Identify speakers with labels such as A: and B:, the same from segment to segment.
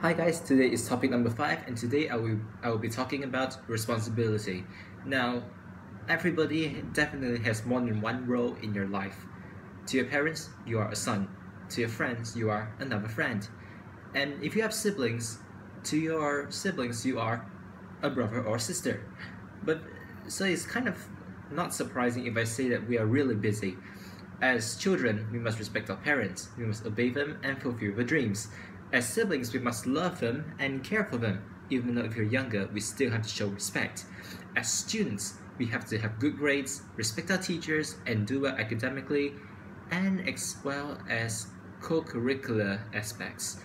A: Hi guys, today is topic number 5 and today I will be talking about responsibility. Now, everybody definitely has more than one role in your life. To your parents, you are a son. To your friends, you are another friend. And if you have siblings, to your siblings you are a brother or sister. But so it's kind of not surprising if I say that we are really busy. As children, we must respect our parents, we must obey them and fulfill their dreams. As siblings, we must love them and care for them. Even though if you're younger, we still have to show respect. As students, we have to have good grades, respect our teachers, and do well academically, and as well as co-curricular aspects.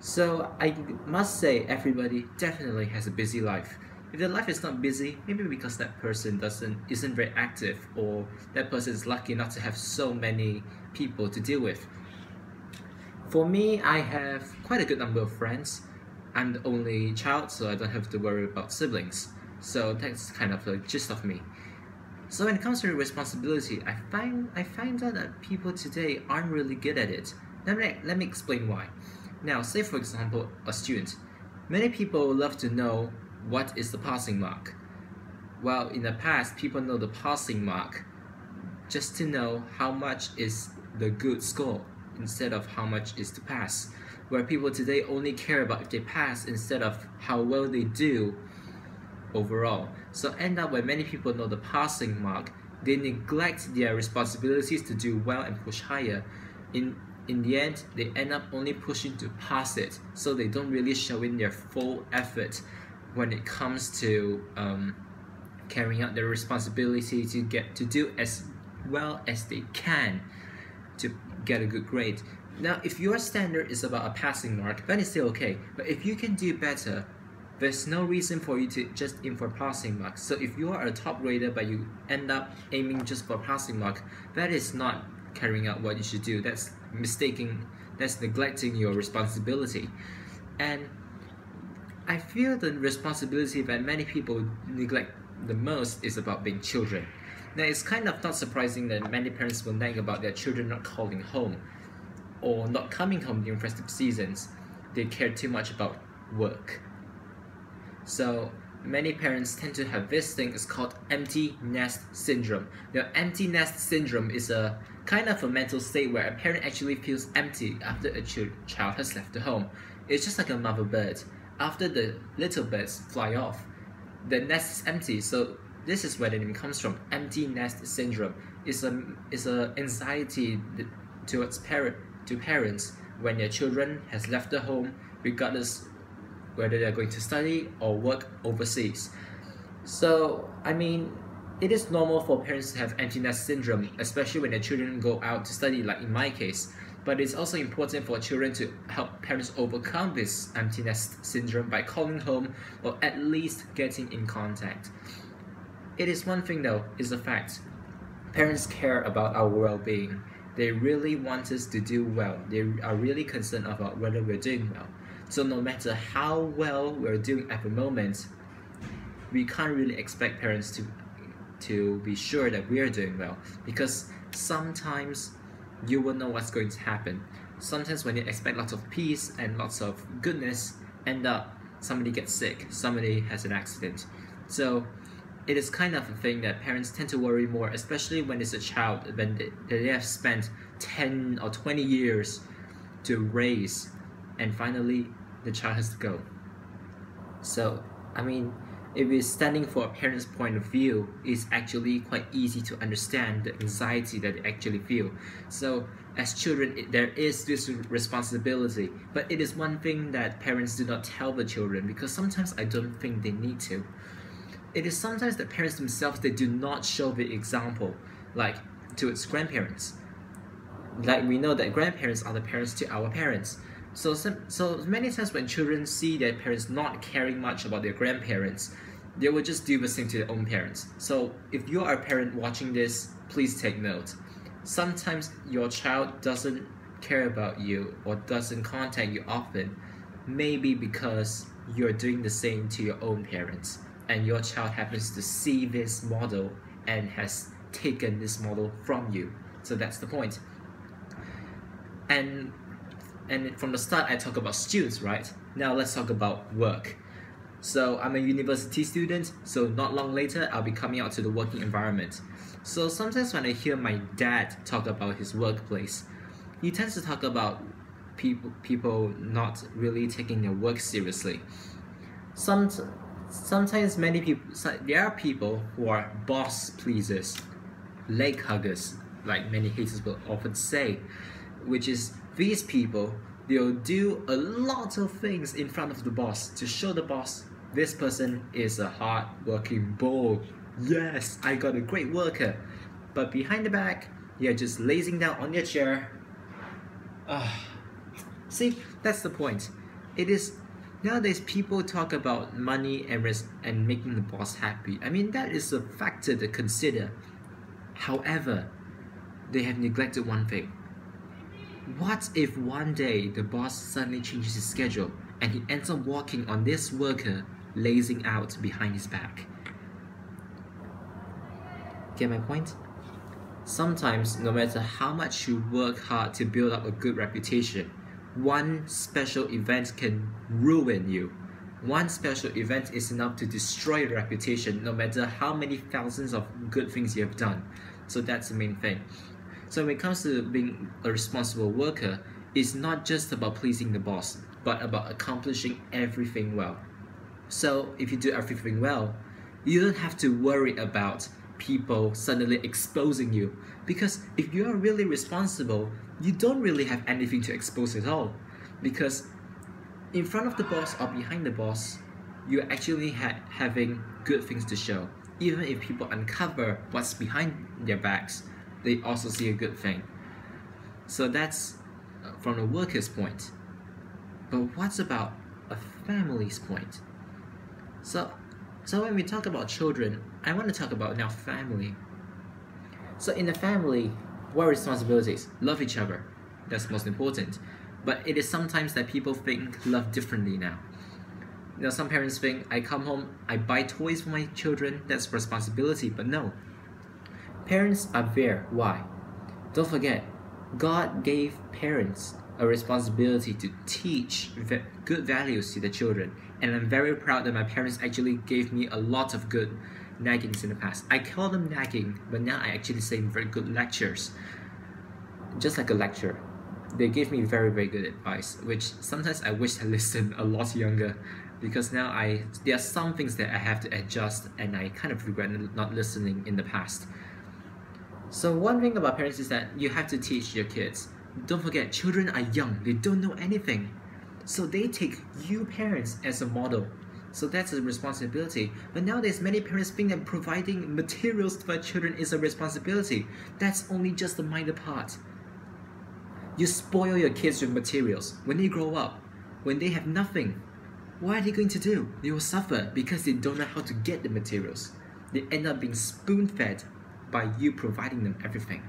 A: So I must say everybody definitely has a busy life. If their life is not busy, maybe because that person isn't very active or that person is lucky not to have so many people to deal with. For me, I have quite a good number of friends. I'm the only child, so I don't have to worry about siblings. So that's kind of the gist of me. So when it comes to responsibility, I find out that people today aren't really good at it. Let me explain why. Now, say for example, a student. Many people love to know what is the passing mark. Well, in the past, people know the passing mark just to know how much is the good score instead of how much is to pass. Where people today only care about if they pass instead of how well they do overall. So end up when many people know the passing mark, they neglect their responsibilities to do well and push higher. In the end, they end up only pushing to pass it, so they don't really show in their full effort when it comes to carrying out their responsibility to get to do as well as they can to get a good grade. Now, if your standard is about a passing mark, then it's still okay. But if you can do better, there's no reason for you to just aim for passing marks. So if you are a top grader but you end up aiming just for passing mark, that is not carrying out what you should do. That's mistaking, that's neglecting your responsibility. And I feel the responsibility that many people neglect the most is about being children. Now, it's kind of not surprising that many parents will nag about their children not calling home or not coming home during festive seasons. They care too much about work. So many parents tend to have this thing, it's called empty nest syndrome. Now, empty nest syndrome is a kind of a mental state where a parent actually feels empty after a child has left the home. It's just like a mother bird. After the little birds fly off, the nest is empty. So this is where the name comes from. Empty nest syndrome is a anxiety towards parents when their children has left the home, regardless whether they're going to study or work overseas. So I mean, it is normal for parents to have empty nest syndrome, especially when their children go out to study, like in my case. But it's also important for children to help parents overcome this empty nest syndrome by calling home or at least getting in contact. It is one thing though, is the fact. Parents care about our well-being. They really want us to do well. They are really concerned about whether we're doing well. So no matter how well we're doing at the moment, we can't really expect parents to be sure that we're doing well, because sometimes you will know what's going to happen. Sometimes when you expect lots of peace and lots of goodness, end up somebody gets sick, somebody has an accident. So it is kind of a thing that parents tend to worry more, especially when it's a child when they have spent 10 or 20 years to raise, and finally the child has to go. So I mean, if it's standing for a parent's point of view, it's actually quite easy to understand the anxiety that they actually feel. So as children, there is this responsibility, but it is one thing that parents do not tell the children, because sometimes I don't think they need to. It is sometimes the parents themselves, they do not show the example, like to its grandparents. Like we know that grandparents are the parents to our parents. So many times when children see their parents not caring much about their grandparents, they will just do the same to their own parents. So if you are a parent watching this, please take note. Sometimes your child doesn't care about you or doesn't contact you often, maybe because you're doing the same to your own parents, and your child happens to see this model and has taken this model from you. So that's the point. And And from the start, I talk about students, right? Now let's talk about work. So I'm a university student, so not long later, I'll be coming out to the working environment. So sometimes when I hear my dad talk about his workplace, he tends to talk about people not really taking their work seriously. Some, Sometimes there are people who are boss pleasers, leg huggers, like many haters will often say, which is these people, they'll do a lot of things in front of the boss to show the boss this person is a hard working bull. Yes, I got a great worker. But behind the back, you're just lazing down on your chair. See, that's the point. It is nowadays people talk about money and making the boss happy. I mean, that is a factor to consider. However, they have neglected one thing. What if one day the boss suddenly changes his schedule and he ends up walking on this worker lazing out behind his back? Get my point? Sometimes, no matter how much you work hard to build up a good reputation, one special event can ruin you. One special event is enough to destroy your reputation, no matter how many thousands of good things you have done. So that's the main thing. So when it comes to being a responsible worker, it's not just about pleasing the boss, but about accomplishing everything well. So if you do everything well, you don't have to worry about people suddenly exposing you, because if you are really responsible, you don't really have anything to expose at all, because in front of the boss or behind the boss, you're actually having good things to show. Even if people uncover what's behind their backs, they also see a good thing. So that's from a worker's point. But what's about a family's point? So when we talk about children, I want to talk about now family. So in a family, what responsibilities? Love each other. That's most important. But it is sometimes that people think love differently now. You know, some parents think I come home, I buy toys for my children, that's responsibility, but no. Parents are there. Why? Don't forget, God gave parents a responsibility to teach good values to the children, and I'm very proud that my parents actually gave me a lot of good naggings in the past. I call them nagging, but now I actually say very good lectures. Just like a lecture. They gave me very, very good advice, which sometimes I wish I listened a lot younger, because now there are some things that I have to adjust, and I kind of regret not listening in the past. So one thing about parents is that you have to teach your kids. Don't forget, children are young, they don't know anything. So they take you parents as a model. So that's a responsibility. But nowadays, many parents think that providing materials for children is a responsibility. That's only just the minor part. You spoil your kids with materials. When they grow up, when they have nothing, what are they going to do? They will suffer because they don't know how to get the materials. They end up being spoon-fed by you providing them everything.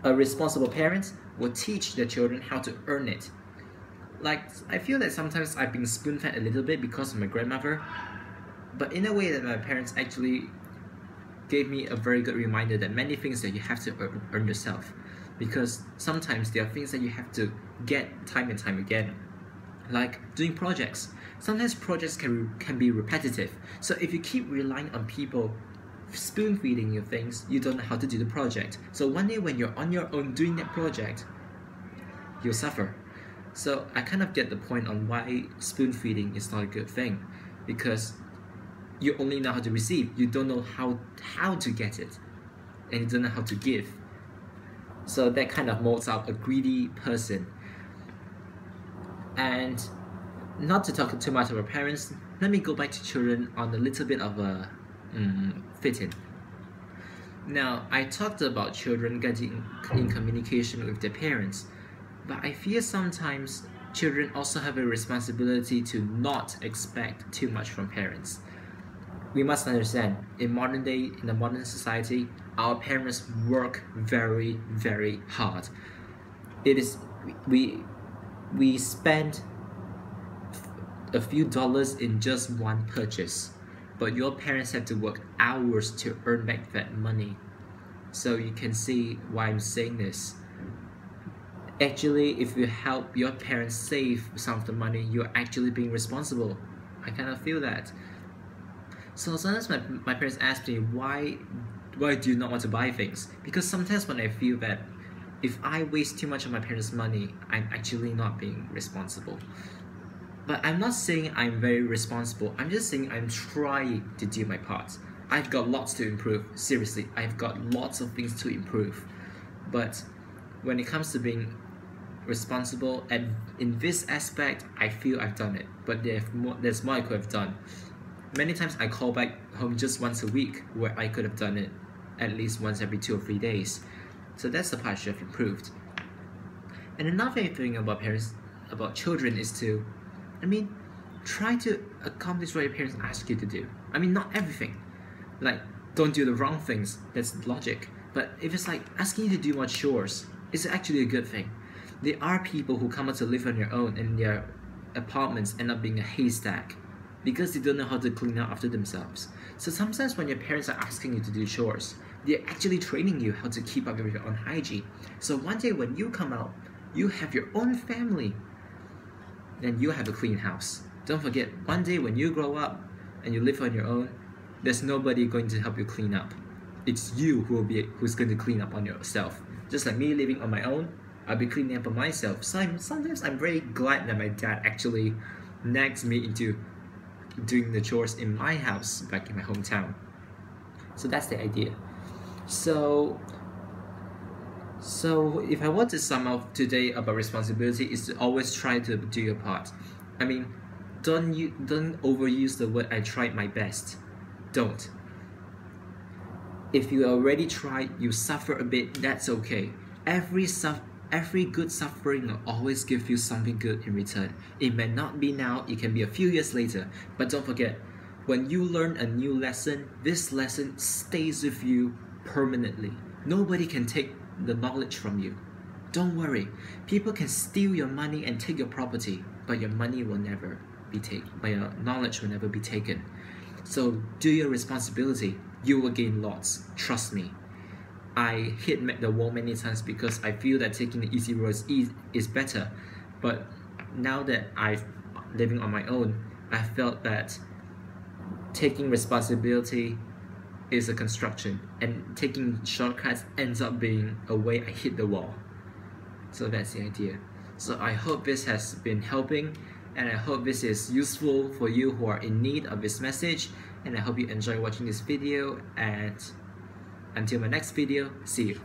A: A responsible parent will teach their children how to earn it. Like, I feel that sometimes I've been spoon-fed a little bit because of my grandmother, but in a way that my parents actually gave me a very good reminder that many things that you have to earn yourself. Because sometimes there are things that you have to get time and time again. Like doing projects. Sometimes projects can be repetitive. So if you keep relying on people spoon-feeding you things, you don't know how to do the project. So one day when you're on your own doing that project, you'll suffer. So I kind of get the point on why spoon-feeding is not a good thing. Because you only know how to receive. You don't know how to get it. And you don't know how to give. So that kind of molds out a greedy person. And not to talk too much about parents, let me go back to children on a little bit of a fit-in. Now, I talked about children getting in communication with their parents, but I fear sometimes children also have a responsibility to not expect too much from parents. We must understand, in the modern society, our parents work very, very hard. We spend a few dollars in just one purchase, but your parents have to work hours to earn back that money. So you can see why I'm saying this. Actually, if you help your parents save some of the money, you're actually being responsible. I kind of feel that. So sometimes my parents ask me why do you not want to buy things? Because sometimes when I feel that if I waste too much of my parents' money, I'm actually not being responsible. But I'm not saying I'm very responsible. I'm just saying I'm trying to do my part. I've got lots to improve. Seriously, I've got lots of things to improve. But when it comes to being responsible and in this aspect, I feel I've done it. But there's more I could have done. Many times I call back home just once a week where I could have done it at least once every 2 or 3 days. So that's the part I should have improved. And another thing about children is to, try to accomplish what your parents ask you to do. Not everything. Like, don't do the wrong things, that's logic. But if it's like asking you to do more chores, it's actually a good thing. There are people who come out to live on their own and their apartments end up being a haystack because they don't know how to clean up after themselves. So sometimes when your parents are asking you to do chores, they're actually training you how to keep up with your own hygiene. So one day when you come out, you have your own family, then you have a clean house. Don't forget, one day when you grow up and you live on your own, there's nobody going to help you clean up. It's you who's going to clean up on yourself. Just like me living on my own, I'll be cleaning up on myself. So sometimes I'm very glad that my dad actually nags me into doing the chores in my house back in my hometown. So that's the idea. So if I want to sum up today about responsibility, is to always try to do your part. Don't overuse the word "I tried my best." Don't. If you already tried, you suffer a bit, that's okay. Every good suffering will always give you something good in return. It may not be now, it can be a few years later. But don't forget, when you learn a new lesson, this lesson stays with you permanently. Nobody can take the knowledge from you. Don't worry. People can steal your money and take your property, but your money will never be taken. But your knowledge will never be taken. So do your responsibility. You will gain lots. Trust me. I hit the wall many times because I feel that taking the easy road is better. But now that I'm living on my own, I felt that taking responsibility is a construction, and taking shortcuts ends up being a way I hit the wall. So that's the idea. So I hope this has been helping, and I hope this is useful for you who are in need of this message, and I hope you enjoy watching this video, and until my next video, see you.